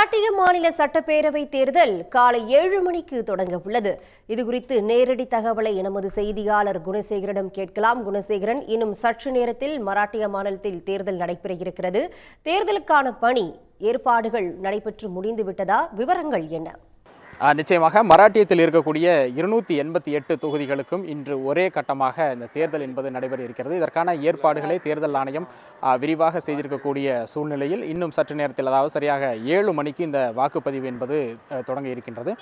மராட்டிய மாநில சட்டப்பேரவை தேர்தல் காலை 7 மணிக்கு தொடங்க உள்ளது. இதுகுறித்து நேரடி தகவலை நமது செய்தியாளர் குணசேகரனிடம் கேட்கலாம். குணசேகரன், இன்னும் சற்று நேரத்தில் மராட்டிய மாநிலத்தில் தேர்தல் நடைபெற இருக்கிறது. தேர்தலுக்கான பணி ஏற்பாடுகள் நடைபெற்று முடிந்துவிட்டதா? விவரங்கள் என்ன? நிச்சயமாக மராட்டியத்தில் இருக்கக்கூடிய 288 தொகுதிகளுக்கும் இன்று ஒரே கட்டமாக இந்த தேர்தல் என்பது நடைபெற இருக்கிறது. இதற்கான ஏற்பாடுகளை தேர்தல் ஆணையம் விரிவாக செய்திருக்கக்கூடிய சூழ்நிலையில் இன்னும் சற்று நேரத்தில், அதாவது சரியாக 7 மணிக்கு இந்த வாக்குப்பதிவு என்பது தொடங்க இருக்கின்றது.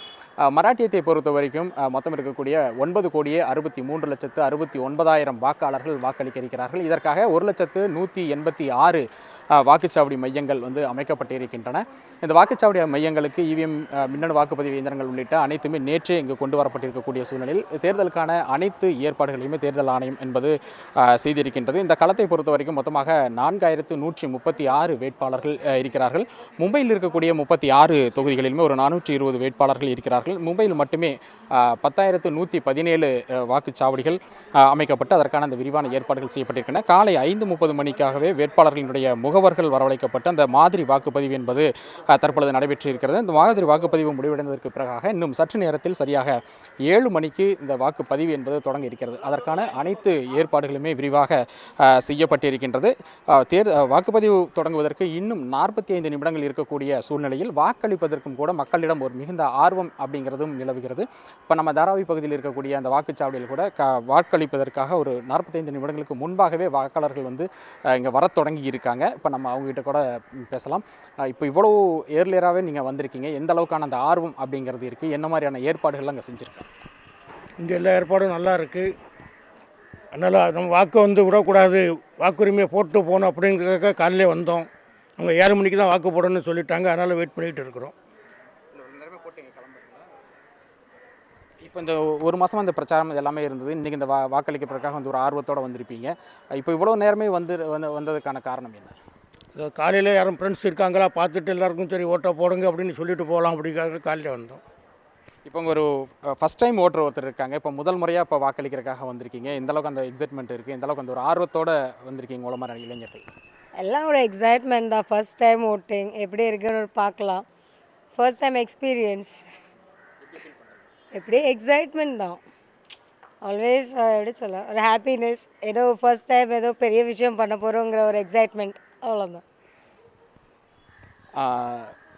மராட்டியத்தை பொறுத்த வரைக்கும் மொத்தம் இருக்கக்கூடிய 9,63,69,000 வாக்காளர்கள் வாக்களிக்க இருக்கிறார்கள். இதற்காக 1,186 வாக்குச்சாவடி மையங்கள் அமைக்கப்பட்டிருக்கின்றன. இந்த வாக்குச்சாவடி மையங்களுக்கு இவிஎம் மின்னணு வாக்குப்பதிவு இயந்திரங்கள் உள்ளிட்ட அனைத்துமே நேற்றே இங்கு கொண்டு வரப்பட்டிருக்கக்கூடிய சூழ்நிலையில் தேர்தலுக்கான அனைத்து ஏற்பாடுகளையுமே தேர்தல் ஆணையம் என்பது செய்திருக்கின்றது. இந்த களத்தை பொறுத்த வரைக்கும் மொத்தமாக 4136 வேட்பாளர்கள் இருக்கிறார்கள். மும்பையில் இருக்கக்கூடிய 36 தொகுதிகளிலுமே ஒரு 420 வேட்பாளர்கள் இருக்கிறார்கள். மும்பையில் மட்டுமே 10,117 வாக்குச்சாவடிகள் அமைக்கப்பட்டு அதற்கான அந்த விரிவான ஏற்பாடுகள் செய்யப்பட்டிருக்கின்றன. காலை 5:30 மணிக்காகவே வேட்பாளர்களுடைய முகவர்கள் வரவழைக்கப்பட்டு அந்த மாதிரி வாக்குப்பதிவு என்பது தற்பொழுது நடைபெற்று இருக்கிறது. இந்த மாதிரி வாக்குப்பதிவு முடிவடைந்ததற்கு பிறகாக இன்னும் சற்று நேரத்தில் சரியாக 7 மணிக்கு இந்த வாக்குப்பதிவு என்பது தொடங்க இருக்கிறது. அதற்கான அனைத்து ஏற்பாடுகளுமே விரிவாக செய்யப்பட்டிருக்கின்றது. வாக்குப்பதிவு தொடங்குவதற்கு இன்னும் 45 நிமிடங்கள் இருக்கக்கூடிய சூழ்நிலையில் வாக்களிப்பதற்கும் கூட மக்களிடம் ஒரு மிகுந்த ஆர்வம் அப்படிங்கிறதும் நிலவுகிறது. இப்போ நம்ம தாராவி பகுதியில் இருக்கக்கூடிய அந்த வாக்குச்சாவடியில் கூட வாக்களிப்பதற்காக ஒரு 45 நிமிடங்களுக்கு முன்பாகவே வாக்காளர்கள் இங்கே வர தொடங்கி இருக்காங்க. இப்போ நம்ம அவங்ககிட்ட கூட பேசலாம். இப்போ இவ்வளோ ஏர்லியராகவே நீங்கள் வந்திருக்கீங்க, எந்த அளவுக்கான அந்த ஆர்வம் அப்படிங்கிறது இருக்குது, என்ன மாதிரியான ஏற்பாடுகள்லாம் அங்கே செஞ்சுருக்காங்க? இங்கே எல்லா ஏற்பாடும் நல்லா இருக்குது. அதனால் நம்ம வாக்கு விடக்கூடாது, வாக்குரிமையை போட்டு போகணும் அப்படிங்கிறதுக்காக காலையிலே வந்தோம். அவங்க 7 மணிக்கு தான் வாக்கு போடணும்னு சொல்லிட்டாங்க. அதனால் வெயிட் பண்ணிகிட்டு இருக்கிறோம். இப்போ இந்த ஒரு மாதமாக இந்த பிரச்சாரம் எல்லாமே இருந்தது. இன்றைக்கி இந்த வாக்களிக்கிறதுக்காக ஒரு ஆர்வத்தோடு வந்திருப்பீங்க. இப்போ இவ்வளோ நேரமே வந்ததுக்கான காரணம் என்ன? காலையில் யாரும் ஃப்ரெண்ட்ஸ் இருக்காங்களா பார்த்துட்டு எல்லாருக்கும் சரி ஓட்டை போடுங்க அப்படின்னு சொல்லிட்டு போகலாம் அப்படிங்காக காலையில் வந்தோம். இப்போ ஒரு ஃபஸ்ட் டைம் ஓட்டர் ஒருத்தர் இருக்காங்க. இப்போ முதல் முறையாக இப்போ வாக்களிக்கிறதுக்காக வந்திருக்கீங்க. எந்த அளவுக்கு அந்த எக்ஸைட்மெண்ட் இருக்குது, எந்த அளவுக்கு அந்த ஒரு ஆர்வத்தோடு வந்திருக்கீங்க உங்களை மாதிரி இளைஞர்கள்? எல்லாம் ஒரு எக்ஸைட்மெண்ட் தான். ஃபர்ஸ்ட் டைம் ஓட்டிங் எப்படி இருக்குன்னு பார்க்கலாம். ஃபர்ஸ்ட் டைம் எக்ஸ்பீரியன்ஸ் எப்படி எக்ஸைட்மெண்ட் தான். ஆல்வேஸ் எப்படி சொல்ல, ஒரு ஹாப்பினஸ், ஏதோ ஃபர்ஸ்ட் டைம் ஏதோ பெரிய விஷயம் பண்ண போகிறோங்கிற ஒரு எக்ஸைட்மெண்ட், அவ்வளோதான்.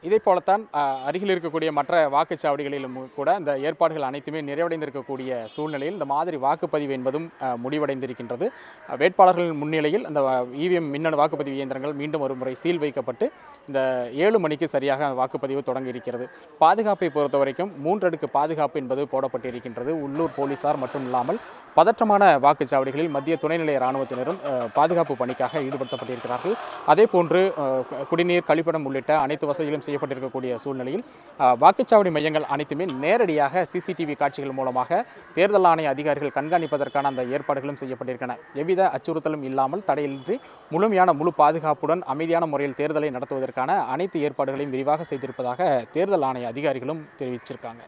இதே போலத்தான் அருகில் இருக்கக்கூடிய மற்ற வாக்குச்சாவடிகளிலும் கூட இந்த ஏற்பாடுகள் அனைத்துமே நிறைவடைந்திருக்கக்கூடிய சூழ்நிலையில் இந்த மாதிரி வாக்குப்பதிவு என்பதும் முடிவடைந்திருக்கின்றது. வேட்பாளர்கள் முன்னிலையில் அந்த இவிஎம் மின்னணு வாக்குப்பதிவு இயந்திரங்கள் மீண்டும் ஒரு முறை சீல் வைக்கப்பட்டு இந்த 7 மணிக்கு சரியாக வாக்குப்பதிவு தொடங்கி இருக்கிறது. பாதுகாப்பை பொறுத்த வரைக்கும் 3 அடுக்கு பாதுகாப்பு என்பது போடப்பட்டிருக்கின்றது. உள்ளூர் போலீசார் மட்டும் இல்லாமல் பதற்றமான வாக்குச்சாவடிகளில் மத்திய துணைநிலை இராணுவத்தினரும் பாதுகாப்பு பணிக்காக ஈடுபடுத்தப்பட்டிருக்கிறார்கள். அதே போன்று குடிநீர், கழிப்பிடம் உள்ளிட்ட அனைத்து வசதிகளும் செய்யப்பட்டிருக்கக்கூடிய சூழ்நிலையில் வாக்குச்சாவடி மையங்கள் அனைத்துமே நேரடியாக சிசிடிவி காட்சிகள் மூலமாக தேர்தல் ஆணைய அதிகாரிகள் கண்காணிப்பதற்கான அந்த ஏற்பாடுகளும் செய்யப்பட்டிருக்கின்றன. எவ்வித அச்சுறுத்தலும் இல்லாமல் தடையின்றி முழு பாதுகாப்புடன் அமைதியான முறையில் தேர்தலை நடத்துவதற்கான அனைத்து ஏற்பாடுகளையும் விரிவாக செய்திருப்பதாக தேர்தல் ஆணைய அதிகாரிகளும் தெரிவிச்சிருக்காங்க.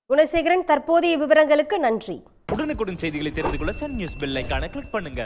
குணசேகரன், தற்போதைய விவரங்களுக்கு நன்றி. உடனுக்குடன் செய்திகளை தெரிந்து கொள்ள சன் நியூஸ் பெல் ஐகானை கிளிக் பண்ணுங்க.